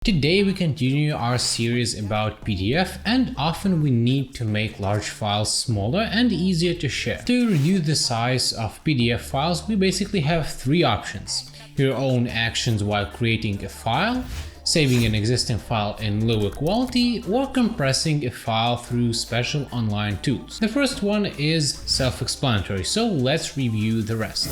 Today we continue our series about PDF, and often we need to make large files smaller and easier to share. To reduce the size of PDF files, we basically have three options: your own actions while creating a file, saving an existing file in lower quality, or compressing a file through special online tools. The first one is self-explanatory, so let's review the rest.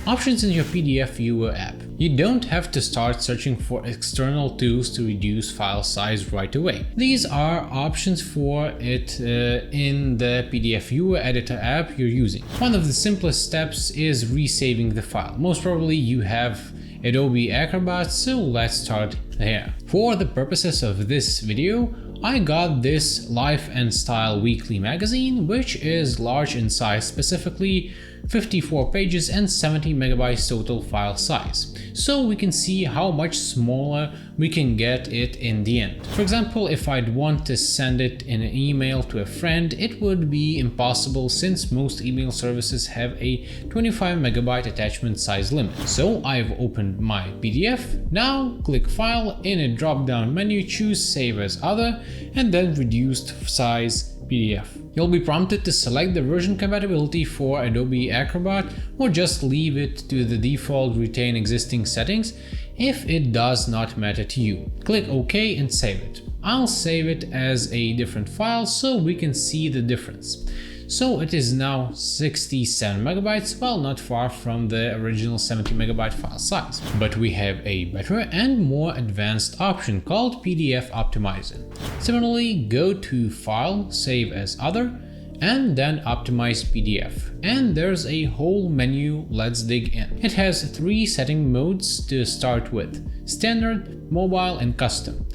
Options in your PDF viewer app. You don't have to start searching for external tools to reduce file size right away. These are options for it in the PDF viewer editor app you're using. One of the simplest steps is resaving the file. Most probably you have Adobe Acrobat, so let's start here. For the purposes of this video, I got this Life and Style Weekly magazine, which is large in size, specifically 54 pages and 70 megabytes total file size. So we can see how much smaller we can get it in the end. For example, if I'd want to send it in an email to a friend, it would be impossible since most email services have a 25 megabyte attachment size limit. So I've opened my PDF. Now click File, in a drop-down menu choose Save as Other and then Reduced Size PDF. You'll be prompted to select the version compatibility for Adobe Acrobat or just leave it to the default retain existing settings if it does not matter to you. Click OK and save it. I'll save it as a different file so we can see the difference. So it is now 67 megabytes, well, not far from the original 70 megabyte file size. But we have a better and more advanced option called PDF Optimizer. Similarly, go to File, Save as Other, and then Optimize PDF. And there's a whole menu, let's dig in. It has three setting modes to start with: Standard, Mobile, and Custom.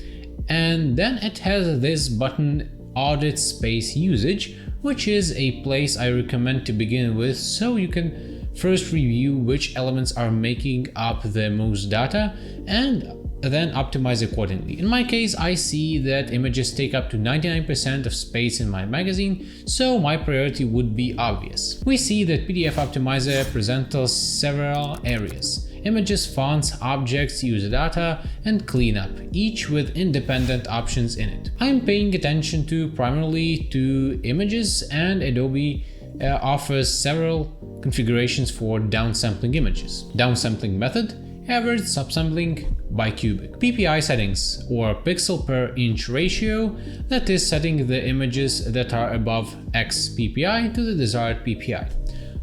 And then it has this button, Audit Space Usage, which is a place I recommend to begin with, so you can first review which elements are making up the most data and then optimize accordingly. In my case, I see that images take up to 99% of space in my magazine, so my priority would be obvious. We see that PDF Optimizer presents us several areas: images, fonts, objects, user data, and cleanup, each with independent options in it. I'm paying attention primarily to images, and Adobe offers several configurations for downsampling images. Downsampling method, average subsampling, bicubic. PPI settings, or pixel per inch ratio, that is setting the images that are above X PPI to the desired PPI.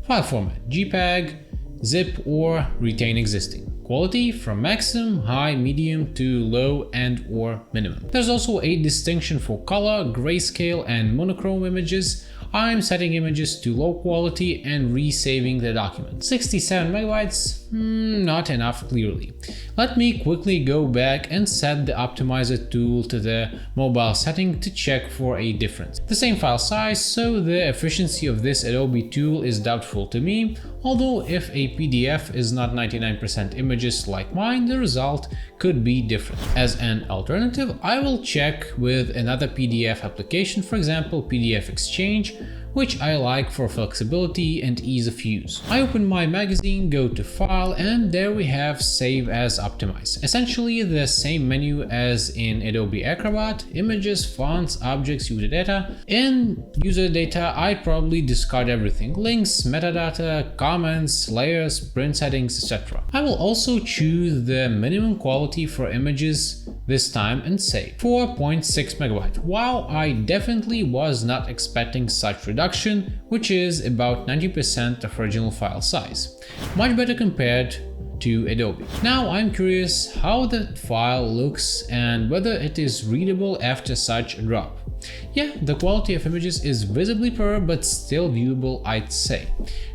File format, JPEG, zip, or retain existing. Quality from maximum, high, medium to low and or minimum. There's also a distinction for color, grayscale, and monochrome images. I'm setting images to low quality and resaving the document. 67 megabytes? Not enough clearly. Let me quickly go back and set the optimizer tool to the mobile setting to check for a difference. The same file size, so the efficiency of this Adobe tool is doubtful to me, although if a PDF is not 99% images like mine, the result could be different. As an alternative, I will check with another PDF application, for example PDF Exchange, which I like for flexibility and ease of use. I open my magazine, go to File, and there we have Save as Optimize. Essentially the same menu as in Adobe Acrobat: images, fonts, objects, user data. In user data, I'd probably discard everything: links, metadata, comments, layers, print settings, etc. I will also choose the minimum quality for images this time and save. 4.6 megabyte. Wow, I definitely was not expecting such reduction, which is about 90% of original file size. Much better compared to Adobe. Now I'm curious how the file looks and whether it is readable after such a drop. Yeah, the quality of images is visibly poor, but still viewable, I'd say.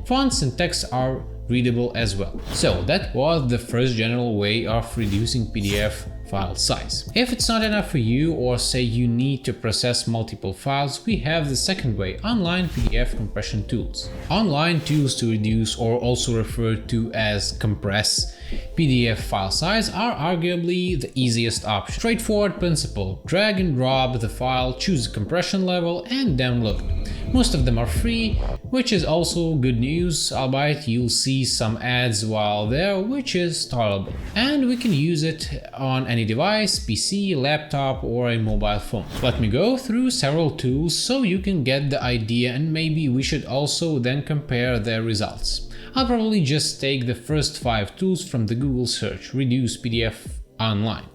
Fonts and text are readable as well. So that was the first general way of reducing PDF file size. If it's not enough for you, or say you need to process multiple files, we have the second way: online PDF compression tools. Online tools to reduce, or also referred to as compress, PDF file size are arguably the easiest option. Straightforward principle: drag and drop the file, choose a compression level and download. Most of them are free, which is also good news, albeit you'll see some ads while there, which is tolerable. And we can use it on any device, PC, laptop, or a mobile phone. Let me go through several tools so you can get the idea, and maybe we should also then compare their results. I'll probably just take the first 5 tools from the Google search, reduce PDF online.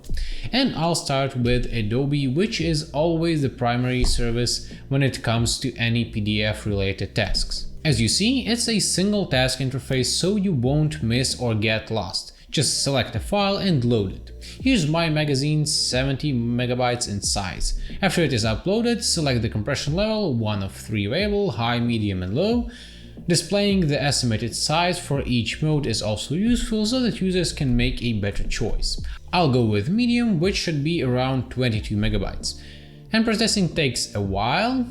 And I'll start with Adobe, which is always the primary service when it comes to any PDF related tasks. As you see, it's a single task interface, so you won't miss or get lost. Just select a file and load it. Here's my magazine, 70 megabytes in size. After it is uploaded, select the compression level, one of 3 available, high, medium and low. Displaying the estimated size for each mode is also useful so that users can make a better choice. I'll go with medium, which should be around 22 megabytes. And processing takes a while.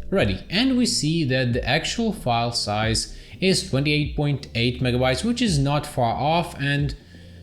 Ready, and we see that the actual file size is 28.8 megabytes, which is not far off, and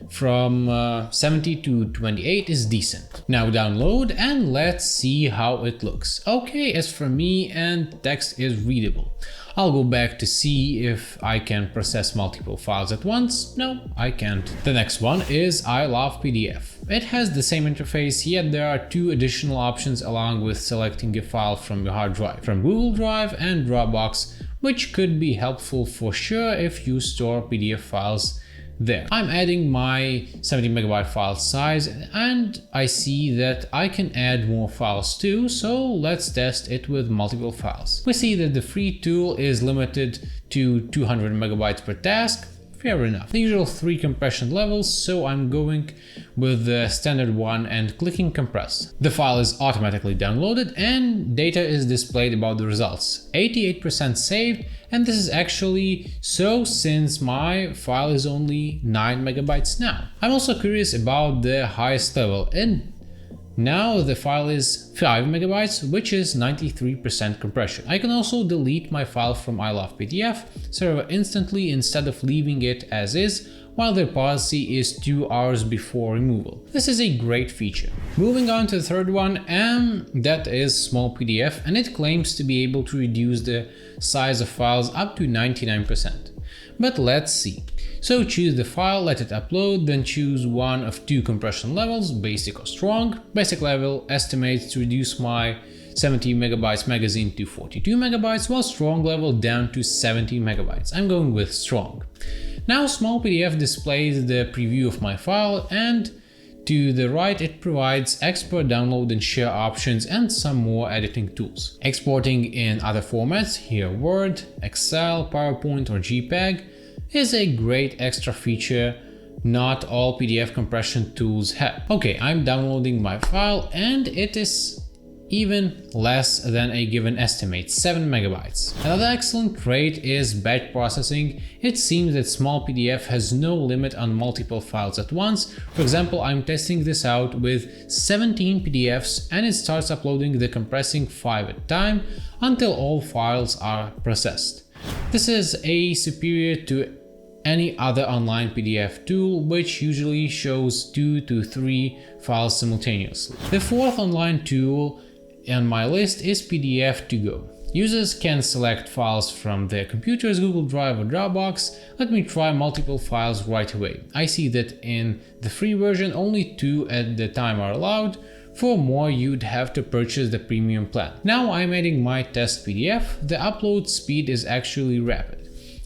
from 70 to 28 is decent. Now download and let's see how it looks. Okay, as for me, and text is readable. I'll go back to see if I can process multiple files at once. No, I can't. The next one is I Love PDF. It has the same interface, yet there are 2 additional options along with selecting a file from your hard drive, from Google Drive and Dropbox, which could be helpful for sure if you store PDF files there. I'm adding my 70 megabyte file size and I see that I can add more files too, so let's test it with multiple files. We see that the free tool is limited to 200 megabytes per task. Fair enough. The usual 3 compression levels, so I'm going with the standard one and clicking compress. The file is automatically downloaded and data is displayed about the results. 88% saved, and this is actually so since my file is only 9 megabytes now. I'm also curious about the highest level, and now the file is 5 megabytes, which is 93% compression. I can also delete my file from I Love PDF server instantly instead of leaving it as is, while their policy is 2 hours before removal. This is a great feature. Moving on to the third one, and that is Small PDF, and it claims to be able to reduce the size of files up to 99%. But let's see. So choose the file, let it upload, then choose one of 2 compression levels, basic or strong. Basic level estimates to reduce my 70 megabytes magazine to 42 megabytes, while strong level down to 70 megabytes. I'm going with strong. Now Small PDF displays the preview of my file, and to the right it provides export, download and share options and some more editing tools. Exporting in other formats, here Word, Excel, PowerPoint or JPEG, is a great extra feature not all PDF compression tools have. Okay, I'm downloading my file and it is even less than a given estimate, 7 megabytes. Another excellent trait is batch processing. It seems that Small PDF has no limit on multiple files at once. For example, I'm testing this out with 17 PDFs and it starts uploading the compressing 5 at a time until all files are processed. This is a superior to any other online PDF tool, which usually shows 2 to 3 files simultaneously. The fourth online tool on my list is PDF to go. Users can select files from their computers, Google Drive or Dropbox. Let me try multiple files right away. I see that in the free version only 2 at the time are allowed. For more, you'd have to purchase the premium plan. Now I'm adding my test PDF. The upload speed is actually rapid.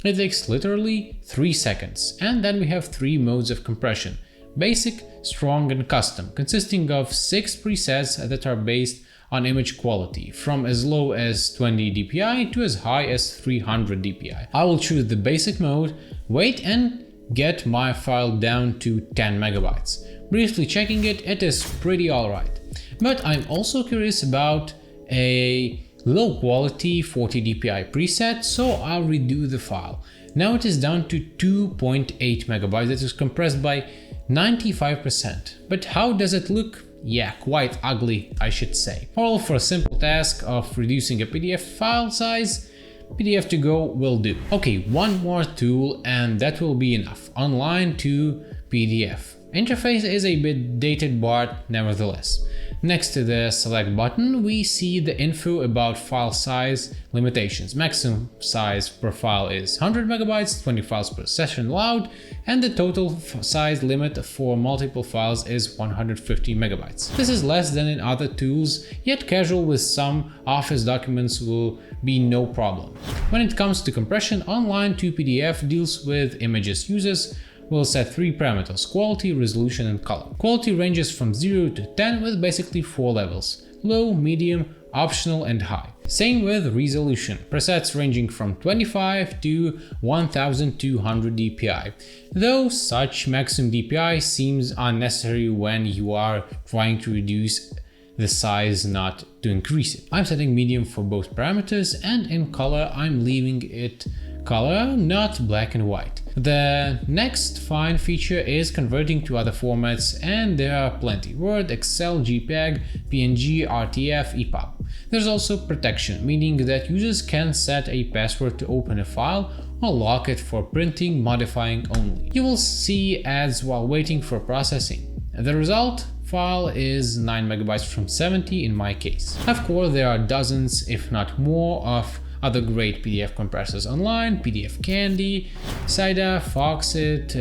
It takes literally 3 seconds, and then we have 3 modes of compression: basic, strong and custom, consisting of 6 presets that are based on image quality, from as low as 20 dpi to as high as 300 dpi. I will choose the basic mode, wait and get my file down to 10 megabytes. Briefly checking it, it is pretty alright. But I'm also curious about a low quality 40 dpi preset, so I'll redo the file. Now it is down to 2.8 megabytes, that is compressed by 95%. But how does it look? Yeah, quite ugly, I should say. All for a simple task of reducing a PDF file size, PDF to go will do. Okay, one more tool and that will be enough. Online to PDF. Interface is a bit dated, but nevertheless. Next to the select button, we see the info about file size limitations. Maximum size per file is 100 megabytes, 20 files per session allowed, and the total size limit for multiple files is 150 megabytes. This is less than in other tools, yet casual with some Office documents will be no problem. When it comes to compression, Online to PDF deals with images. Users will set 3 parameters: quality, resolution, and color. Quality ranges from 0 to 10 with basically 4 levels: low, medium, optional, and high. Same with resolution, presets ranging from 25 to 1200 dpi, though such maximum dpi seems unnecessary when you are trying to reduce the size, not to increase it. I'm setting medium for both parameters, and in color I'm leaving it color, not black and white. The next fine feature is converting to other formats, and there are plenty: Word, Excel, JPEG, PNG, RTF, EPUB. There's also protection, meaning that users can set a password to open a file or lock it for printing, modifying only. You will see ads while waiting for processing. The result file is 9 megabytes from 70 in my case. Of course, there are dozens, if not more, of other great PDF compressors online: PDF Candy, Sida, Foxit,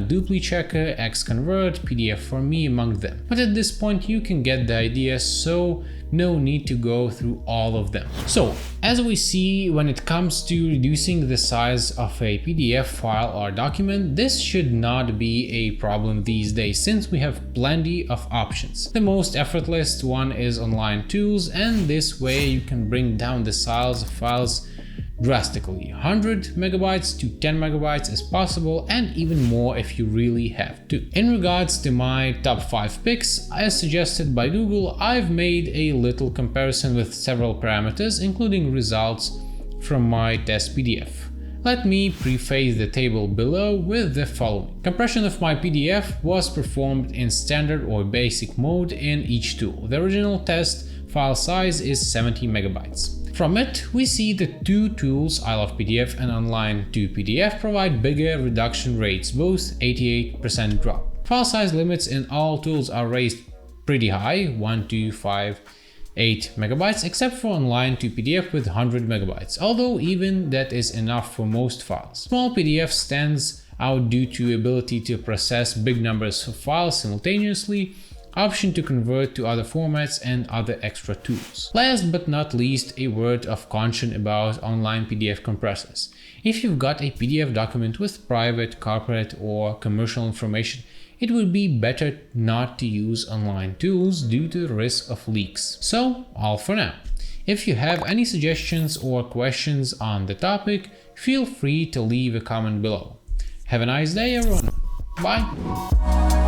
DupliChecker, Xconvert, PDF4Me among them. But at this point you can get the idea, so no need to go through all of them. So, as we see, when it comes to reducing the size of a PDF file or document, this should not be a problem these days, since we have plenty of options. The most effortless one is Online Tools, and this way you can bring down the size of files drastically. 100 megabytes to 10 megabytes is possible, and even more if you really have to. In regards to my top 5 picks, as suggested by Google, I've made a little comparison with several parameters, including results from my test PDF. Let me preface the table below with the following. Compression of my PDF was performed in standard or basic mode in each tool. The original test file size is 70 megabytes. From it, we see the two tools, I Love PDF and Online to PDF, provide bigger reduction rates, both 88% drop. File size limits in all tools are raised pretty high, 1258 megabytes, except for Online to PDF with 100 megabytes, although even that is enough for most files. Small PDF stands out due to ability to process big numbers of files simultaneously, option to convert to other formats, and other extra tools. Last but not least, a word of caution about Online PDF compressors. If you've got a PDF document with private, corporate, or commercial information, it would be better not to use Online Tools due to the risk of leaks. So, all for now. If you have any suggestions or questions on the topic, feel free to leave a comment below. Have a nice day, everyone. Bye!